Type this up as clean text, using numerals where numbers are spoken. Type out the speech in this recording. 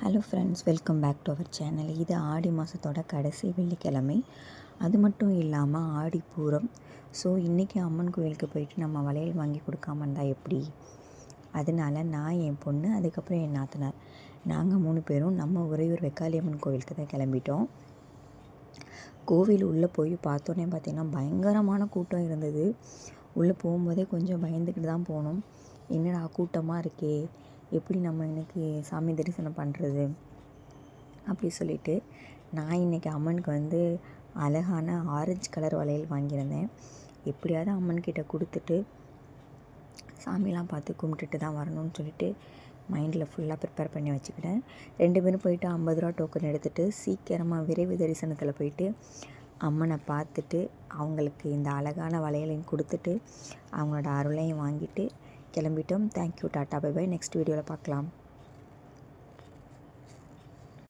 Hello friends, welcome back to our channel. இது ஆடி மாதத்தோட கடைசி வெள்ளிக்கிழமை. அது மட்டும் இல்லாமல் ஆடி பூரம். ஸோ இன்றைக்கி அம்மன் கோயிலுக்கு போயிட்டு நம்ம வளையல் வாங்கி கொடுக்காம இருந்தால் எப்படி? அதனால் நான், என் பொண்ணு, அதுக்கப்புறம் என் நாத்தனார், நாங்கள் 3 பேரும் நம்ம உறையூர் வெக்காளியம்மன் கோவிலுக்கு தான் கிளம்பிட்டோம். கோவில் உள்ளே போய் பார்த்தோன்னே பார்த்திங்கன்னா பயங்கரமான கூட்டம் இருந்தது. உள்ளே போகும்போதே கொஞ்சம் பயந்துக்கிட்டு தான் போனோம். என்னடா கூட்டமாக இருக்கே, எப்படி நம்ம இன்றைக்கி சாமி தரிசனம் பண்ணுறது அப்படி சொல்லிவிட்டு நான் இன்றைக்கி அம்மனுக்கு அழகான ஆரஞ்சு கலர் வளையல் வாங்கியிருந்தேன். எப்படியாவது அம்மன்கிட்ட கொடுத்துட்டு சாமிலாம் பார்த்து கும்பிட்டுட்டு தான் வரணும்னு சொல்லிட்டு மைண்டில் ஃபுல்லாக ப்ரிப்பேர் பண்ணி வச்சுக்கிட்டேன். 2 பேரும் போயிட்டு 50 ரூபா டோக்கன் எடுத்துகிட்டு சீக்கிரமாக விரைவு தரிசனத்தில் போயிட்டு அம்மனை பார்த்துட்டு அவங்களுக்கு இந்த அழகான வளையலையும் கொடுத்துட்டு அவங்களோட அருளையும் வாங்கிட்டு கிளம்பிட்டோம். Thank you, tata, bye bye. Next வீடியோவில் பார்க்கலாம்.